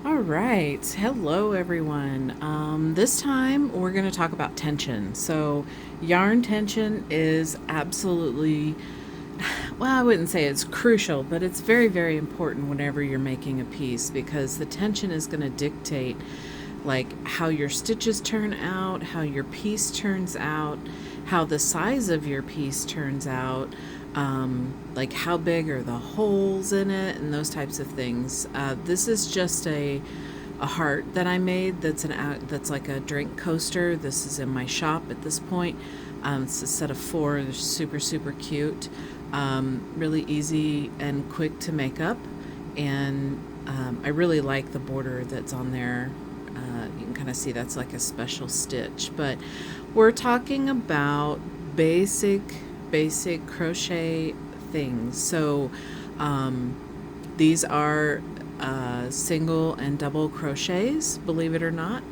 All right. Hello, everyone. This time we're going to talk about tension. So, yarn tension is absolutely, well, I wouldn't say it's crucial, but it's very, very important whenever you're making a piece because the tension is going to dictate like how your stitches turn out, how your piece turns out, how the size of your piece turns out, like how big are the holes in it, and those types of things. This is just a heart that I made. That's like a drink coaster. This is in my shop at this point. It's a set of four. They're super super cute, really easy and quick to make up, and I really like the border that's on there. You can kind of see that's like a special stitch, but we're talking about basic basic crochet things. So these are single and double crochets, believe it or not.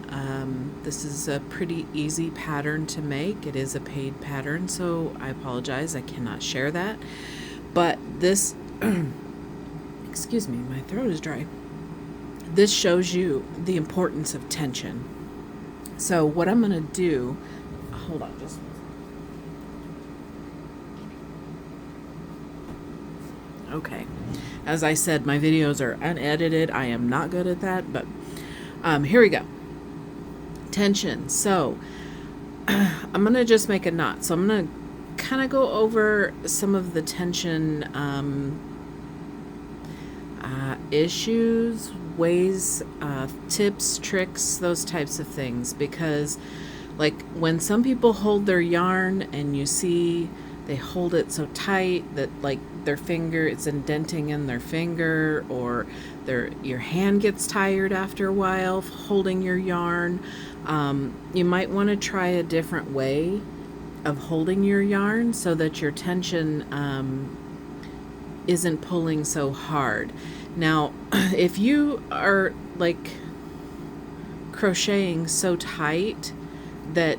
This is a pretty easy pattern to make. It is a paid pattern, so I apologize, I cannot share that. But this, excuse me, my throat is dry. This shows you the importance of tension. So what I'm going to do, hold on just. Okay. As I said, my videos are unedited. I am not good at that, but here we go. Tension. So I'm going to just make a knot. So I'm going to kind of go over some of the tension issues, ways, tips, tricks, those types of things. Because like when some people hold their yarn and you see they hold it so tight that like their finger, it's indenting in their finger, or your hand gets tired after a while holding your yarn. You might want to try a different way of holding your yarn so that your tension isn't pulling so hard. Now, if you are like crocheting so tight that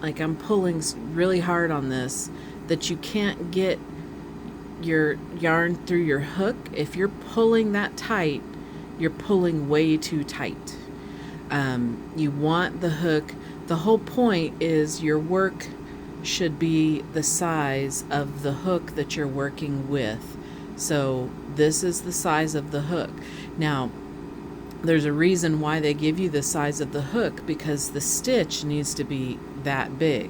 like I'm pulling really hard on this, that you can't get your yarn through your hook, if you're pulling that tight, you're pulling way too tight. You want the hook, the whole point is your work should be the size of the hook that you're working with. So this is the size of the hook. Now, there's a reason why they give you the size of the hook, because the stitch needs to be that big.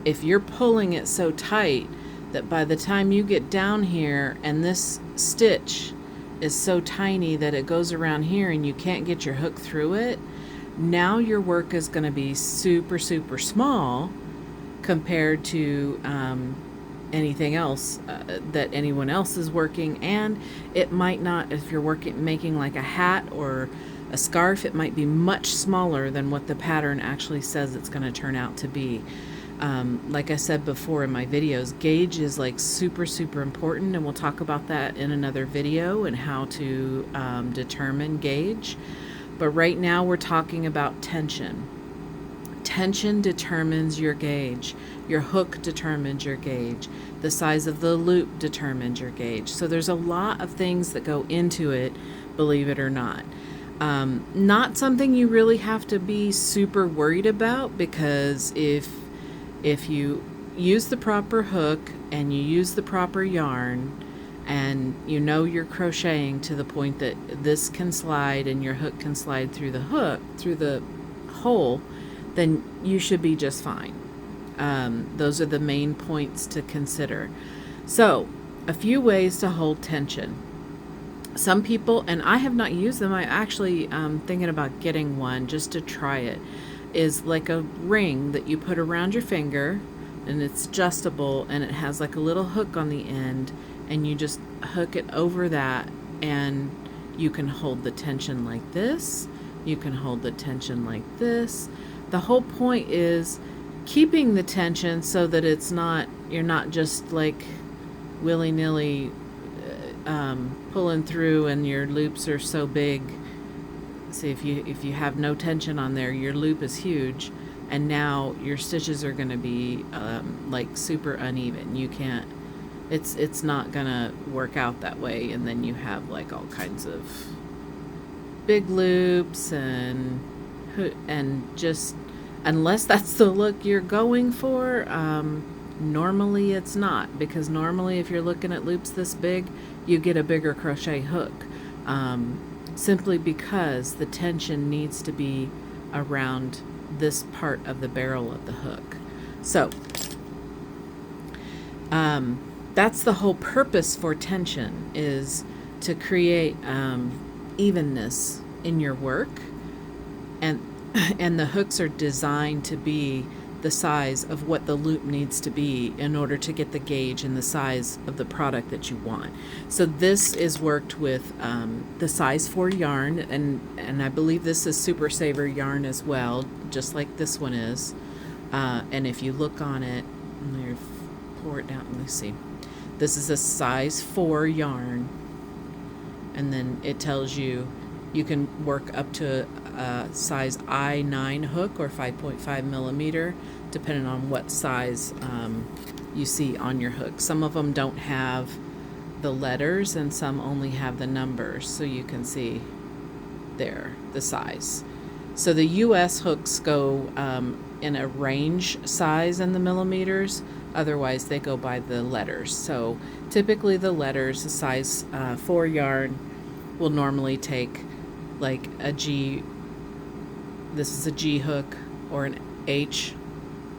If you're pulling it so tight that by the time you get down here and this stitch is so tiny that it goes around here and you can't get your hook through it, now your work is going to be super super small compared to anything else that anyone else is working. And it might not, if you're making like a hat or a scarf, it might be much smaller than what the pattern actually says it's going to turn out to be. Like I said before in my videos, gauge is like super super important, and we'll talk about that in another video and how to determine gauge. But right now we're talking about tension. Tension determines your gauge. Your hook determines your gauge. The size of the loop determines your gauge. So there's a lot of things that go into it, believe it or not. Not something you really have to be super worried about, because if you use the proper hook and you use the proper yarn and you know you're crocheting to the point that this can slide and your hook can slide through the hook, through the hole, then you should be just fine. Those are the main points to consider. So, a few ways to hold tension. Some people, and I have not used them, I actually thinking about getting one just to try it, is like a ring that you put around your finger, and it's adjustable, and it has like a little hook on the end, and you just hook it over that, and you can hold the tension like this, you can hold the tension like this. The whole point is keeping the tension so that it's not, you're not just like willy-nilly pulling through and your loops are so big. See, if you have no tension on there, your loop is huge, and now your stitches are going to be like super uneven. You can't, it's not going to work out that way, and then you have like all kinds of big loops and just, unless that's the look you're going for, normally it's not, because normally if you're looking at loops this big, you get a bigger crochet hook, simply because the tension needs to be around this part of the barrel of the hook. So that's the whole purpose for tension, is to create evenness in your work, and the hooks are designed to be the size of what the loop needs to be in order to get the gauge and the size of the product that you want. So this is worked with the size 4 yarn, and I believe this is Super Saver yarn as well, just like this one is. And if you look on it, pour it down, let me see. This is a size 4 yarn, and then it tells you you can work up to a size I9 hook or 5.5 millimeter, depending on what size you see on your hook. Some of them don't have the letters and some only have the numbers, so you can see there the size. So the US hooks go in a range size in the millimeters, otherwise they go by the letters. So typically the letters, the size 4 yarn will normally take like a G, this is a G hook, or an H,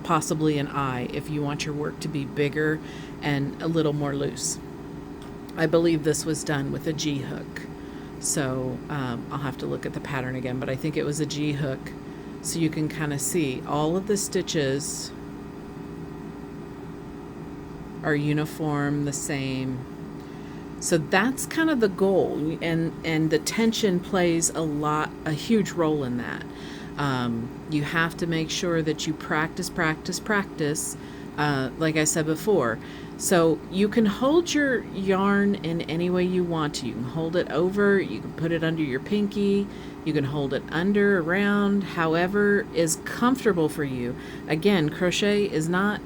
possibly an I, if you want your work to be bigger and a little more loose. I believe this was done with a G hook, so I'll have to look at the pattern again, but I think it was a G hook, so you can kind of see all of the stitches are uniform, the same. So that's kind of the goal, and the tension plays a huge role in that. You have to make sure that you practice, like I said before. So you can hold your yarn in any way you want to. You can hold it over, you can put it under your pinky, you can hold it under, around, however is comfortable for you. Again, crochet is not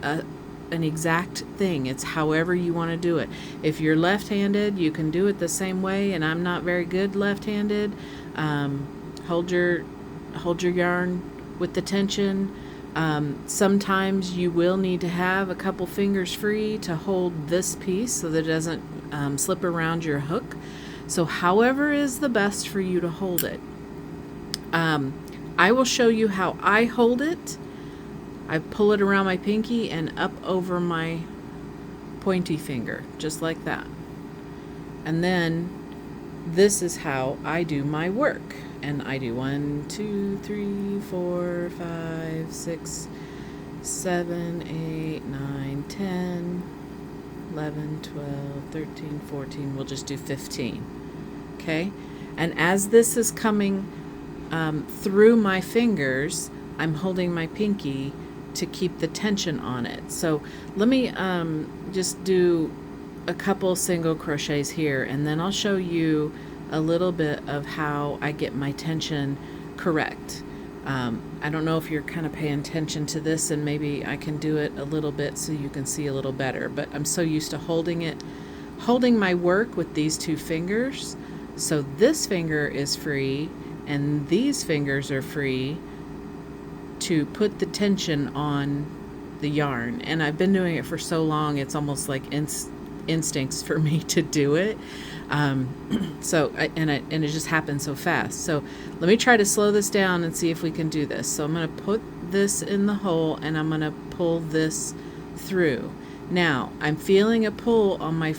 an exact thing. It's however you want to do it. If you're left-handed, you can do it the same way, and I'm not very good left-handed. Hold your yarn with the tension. Sometimes you will need to have a couple fingers free to hold this piece so that it doesn't slip around your hook. So however is the best for you to hold it. I will show you how I hold it. I pull it around my pinky and up over my pointy finger, just like that. And then this is how I do my work. And I do 1, 2, 3, 4, 5, 6, 7, 8, 9, 10, 11, 12, 13, 14. We'll just do 15. Okay? And as this is coming through my fingers, I'm holding my pinky to keep the tension on it. So let me just do a couple single crochets here, and then I'll show you a little bit of how I get my tension correct. I don't know if you're kind of paying attention to this, and maybe I can do it a little bit so you can see a little better, but I'm so used to holding my work with these 2 fingers. So this finger is free and these fingers are free to put the tension on the yarn. And I've been doing it for so long, it's almost like instincts for me to do it. It just happens so fast. So let me try to slow this down and see if we can do this. So I'm going to put this in the hole and I'm going to pull this through. Now I'm feeling a pull on my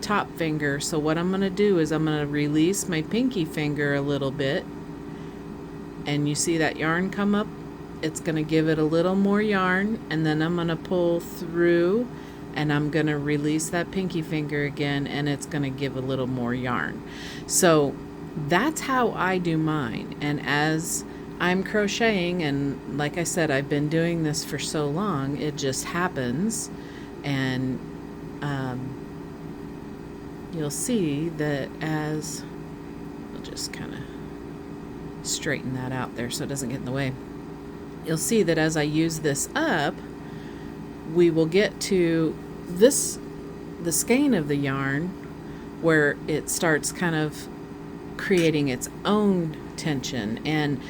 top finger, so what I'm going to do is I'm going to release my pinky finger a little bit, and you see that yarn come up. It's going to give it a little more yarn, and then I'm going to pull through and I'm going to release that pinky finger again, and it's going to give a little more yarn. So that's how I do mine. And as I'm crocheting, and like I said, I've been doing this for so long, it just happens. And you'll see that as we'll just kind of straighten that out there so it doesn't get in the way. You'll see that as I use this up, we will get to the skein of the yarn where it starts kind of creating its own tension, and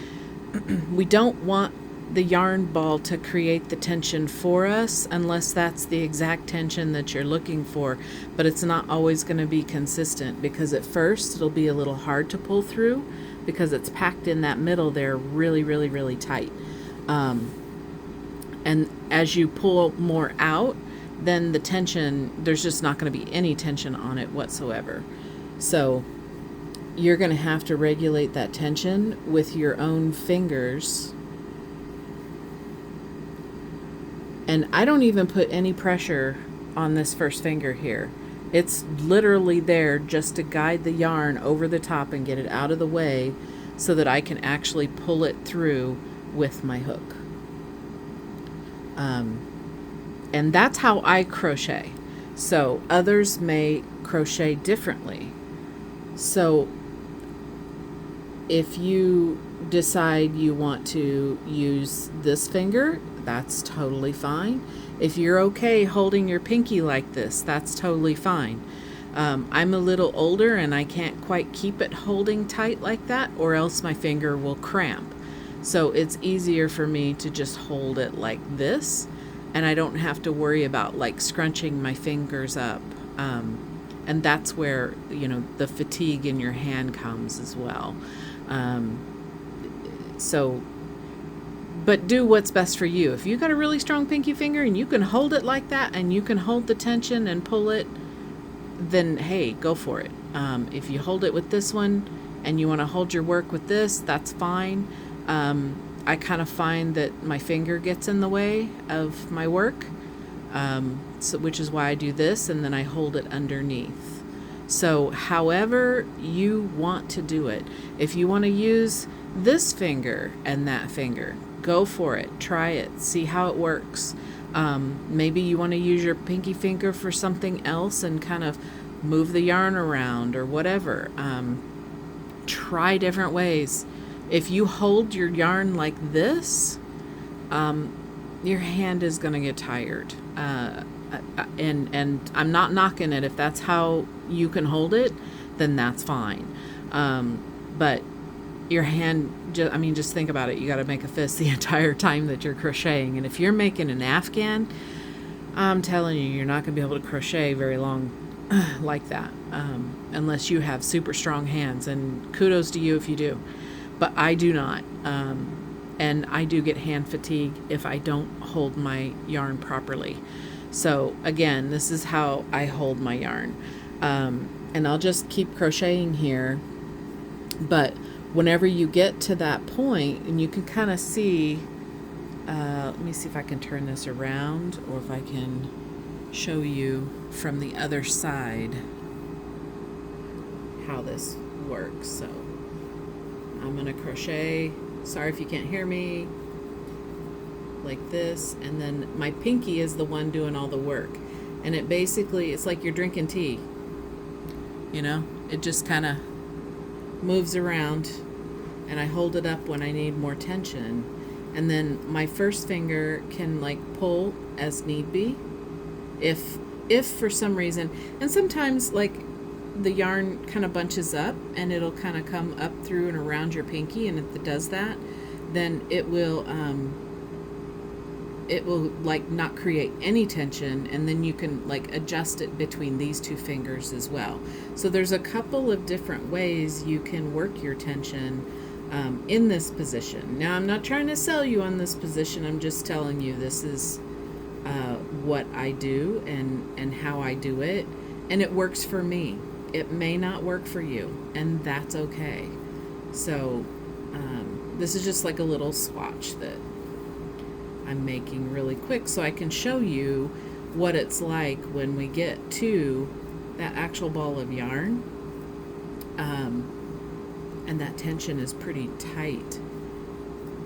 we don't want the yarn ball to create the tension for us unless that's the exact tension that you're looking for, but it's not always going to be consistent, because at first it'll be a little hard to pull through because it's packed in that middle there really, really, really tight. And as you pull more out, then the tension, there's just not going to be any tension on it whatsoever. So you're going to have to regulate that tension with your own fingers. And I don't even put any pressure on this first finger here. It's literally there just to guide the yarn over the top and get it out of the way so that I can actually pull it through with my hook. And that's how I crochet. So others may crochet differently. So if you decide you want to use this finger, that's totally fine. If you're okay holding your pinky like this, that's totally fine. I'm a little older and I can't quite keep it holding tight like that, or else my finger will cramp. So it's easier for me to just hold it like this, and I don't have to worry about like scrunching my fingers up. And that's where, you know, the fatigue in your hand comes as well. But do what's best for you. If you got a really strong pinky finger and you can hold it like that and you can hold the tension and pull it, then hey, go for it. If you hold it with this one and you want to hold your work with this, that's fine. I kind of find that my finger gets in the way of my work, which is why I do this, and then I hold it underneath. So however you want to do it. If you want to use this finger and that finger, go for it. Try it. See how it works. Maybe you want to use your pinky finger for something else and kind of move the yarn around or whatever. Try different ways. If you hold your yarn like this, your hand is going to get tired. And I'm not knocking it. If that's how you can hold it, then that's fine. But your hand, just think about it. You got to make a fist the entire time that you're crocheting. And if you're making an Afghan, I'm telling you, you're not going to be able to crochet very long like that, unless you have super strong hands. And kudos to you if you do. But I do not. And I do get hand fatigue if I don't hold my yarn properly. So again, this is how I hold my yarn. And I'll just keep crocheting here. But whenever you get to that point, and you can kind of see, let me see if I can turn this around, or if I can show you from the other side how this works. So I'm going to crochet, sorry if you can't hear me, like this, and then my pinky is the one doing all the work. And it basically, it's like you're drinking tea, you know, it just kind of moves around, and I hold it up when I need more tension, and then my first finger can like pull as need be if for some reason. And sometimes like the yarn kind of bunches up and it'll kind of come up through and around your pinky, and if it does that, then it will like not create any tension, and then you can like adjust it between these two fingers as well. So there's a couple of different ways you can work your tension in this position. Now, I'm not trying to sell you on this position. I'm just telling you this is what I do and how I do it, and it works for me. It may not work for you, and that's okay. So this is just like a little swatch that I'm making really quick so I can show you what it's like when we get to that actual ball of yarn. And that tension is pretty tight,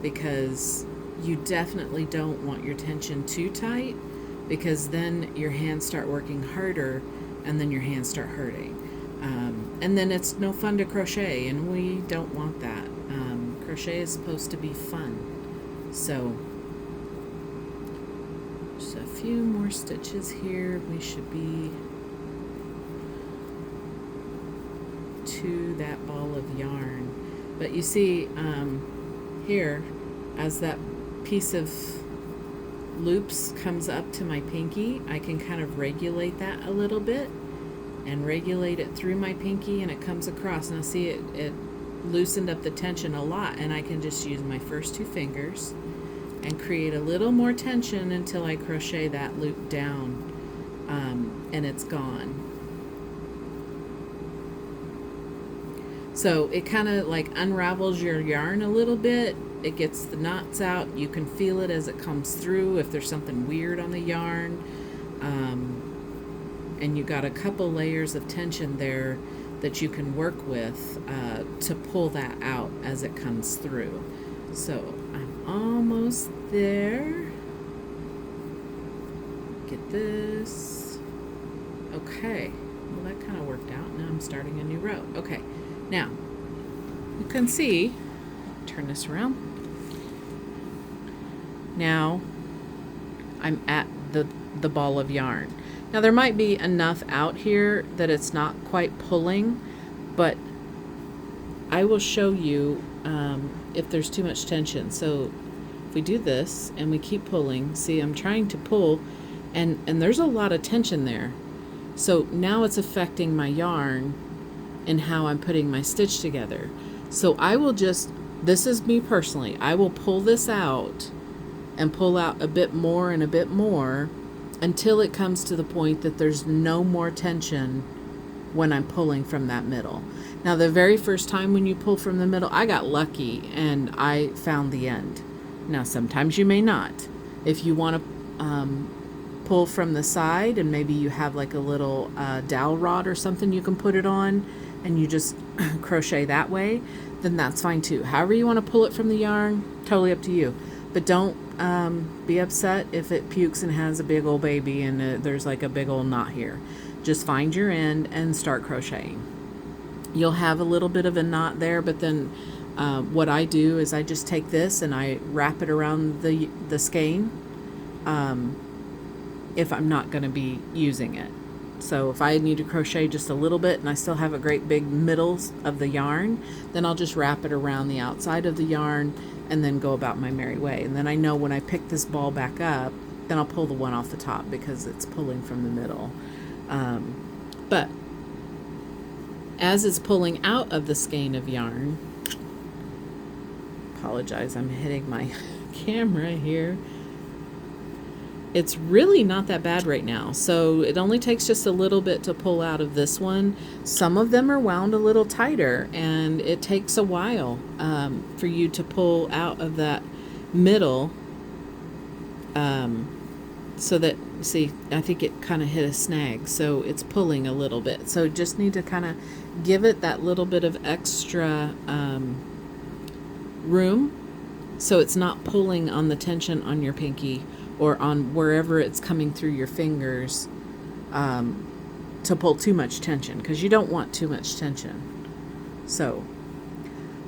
because you definitely don't want your tension too tight, because then your hands start working harder and then your hands start hurting. And then it's no fun to crochet, and we don't want that. Crochet is supposed to be fun. So just a few more stitches here. We should be into that ball of yarn. But you see here, as that piece of loops comes up to my pinky, I can kind of regulate that a little bit and regulate it through my pinky, and it comes across. Now see, it loosened up the tension a lot, and I can just use my first 2 fingers and create a little more tension until I crochet that loop down, and it's gone. So it kind of like unravels your yarn a little bit. It gets the knots out. You can feel it as it comes through if there's something weird on the yarn. And you got a couple layers of tension there that you can work with to pull that out as it comes through. So I'm almost there. Get this. Okay, well that kind of worked out. Now I'm starting a new row. Okay, now you can see, turn this around. Now I'm at the ball of yarn. Now there might be enough out here that it's not quite pulling, but I will show you if there's too much tension. So if we do this and we keep pulling, see I'm trying to pull, and there's a lot of tension there. So now it's affecting my yarn and how I'm putting my stitch together. So I will just, this is me personally, I will pull this out and pull out a bit more and a bit more until it comes to the point that there's no more tension when I'm pulling from that middle. Now the very first time when you pull from the middle, I got lucky and I found the end. Now sometimes you may not. If you want to pull from the side and maybe you have like a little dowel rod or something you can put it on and you just crochet that way, then that's fine too. However you want to pull it from the yarn, totally up to you. But don't be upset if it pukes and has a big old baby and there's like a big old knot here. Just find your end and start crocheting. You'll have a little bit of a knot there, but then what I do is I just take this and I wrap it around the skein if I'm not going to be using it. So if I need to crochet just a little bit and I still have a great big middle of the yarn, then I'll just wrap it around the outside of the yarn and then go about my merry way. And then I know when I pick this ball back up, then I'll pull the one off the top because it's pulling from the middle. But as it's pulling out of the skein of yarn, apologize, I'm hitting my camera here. It's really not that bad right now. So it only takes just a little bit to pull out of this one. Some of them are wound a little tighter and it takes a while for you to pull out of that middle so that, see, I think it kind of hit a snag. So it's pulling a little bit. So just need to kind of give it that little bit of extra room so it's not pulling on the tension on your pinky or on wherever it's coming through your fingers to pull too much tension, because you don't want too much tension. So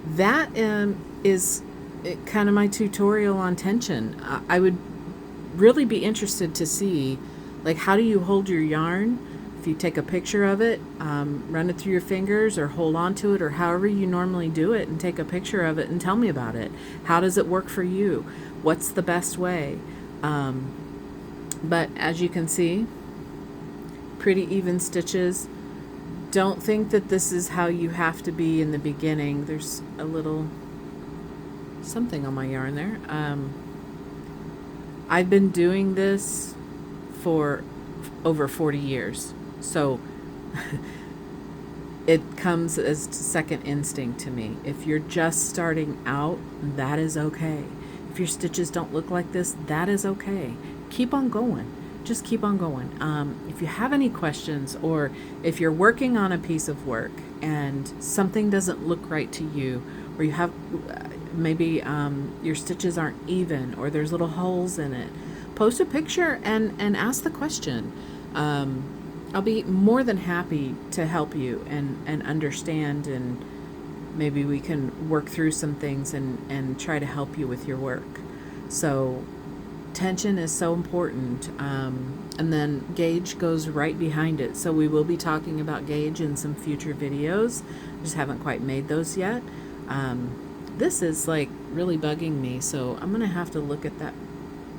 that is kind of my tutorial on tension. I would really be interested to see, like, how do you hold your yarn? If you take a picture of it, run it through your fingers or hold on to it or however you normally do it and take a picture of it and tell me about it. How does it work for you? What's the best way? But as you can see, pretty even stitches. Don't think that this is how you have to be in the beginning. There's a little something on my yarn there. I've been doing this for over 40 years. So it comes as second instinct to me. If you're just starting out, that is okay. If your stitches don't look like this, that is okay. Keep on going. Just keep on going. If you have any questions, or if you're working on a piece of work and something doesn't look right to you, or you have maybe your stitches aren't even, or there's little holes in it, post a picture and ask the question. I'll be more than happy to help you and understand, and maybe we can work through some things and try to help you with your work. So tension is so important. And then gauge goes right behind it. So we will be talking about gauge in some future videos. Just haven't quite made those yet. This is like really bugging me, so I'm gonna have to look at that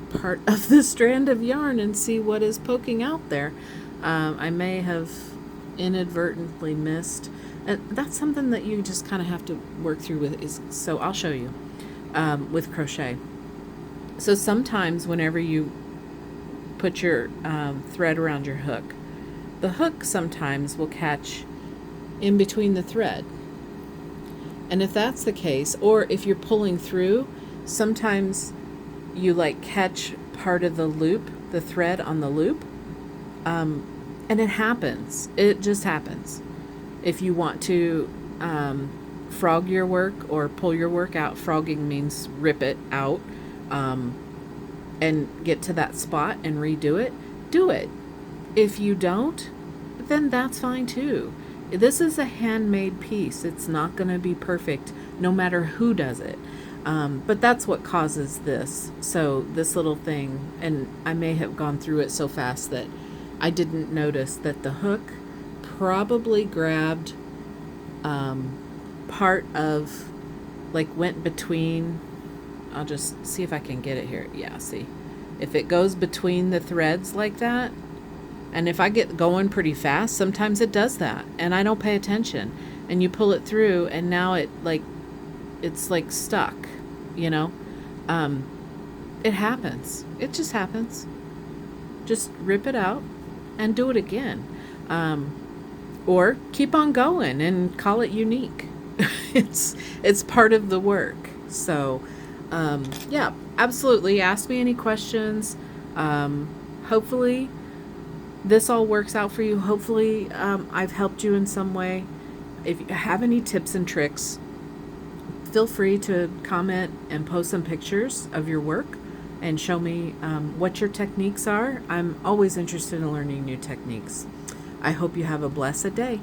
part of the strand of yarn and see what is poking out there. I may have inadvertently missed, and that's something that you just kind of have to work through with. So I'll show you with crochet. So sometimes whenever you put your thread around your hook, the hook sometimes will catch in between the thread. And if that's the case, or if you're pulling through, sometimes you like catch part of the loop, the thread on the loop, and it happens. It just happens. If you want to frog your work or pull your work out, frogging means rip it out, and get to that spot and redo it, do it. If you don't, then that's fine too. This is a handmade piece. It's not going to be perfect no matter who does it. But that's what causes this. So this little thing, and I may have gone through it so fast that I didn't notice that the hook probably grabbed part of, like, went between, I'll just see if I can get it here. Yeah, see. If it goes between the threads like that, and if I get going pretty fast, sometimes it does that, and I don't pay attention. And you pull it through, and now it's like stuck, you know? It happens. It just happens. Just rip it out and do it again. Or keep on going and call it unique. It's part of the work. So, yeah, absolutely. Ask me any questions. Hopefully this all works out for you. Hopefully I've helped you in some way. If you have any tips and tricks, feel free to comment and post some pictures of your work and show me what your techniques are. I'm always interested in learning new techniques. I hope you have a blessed day.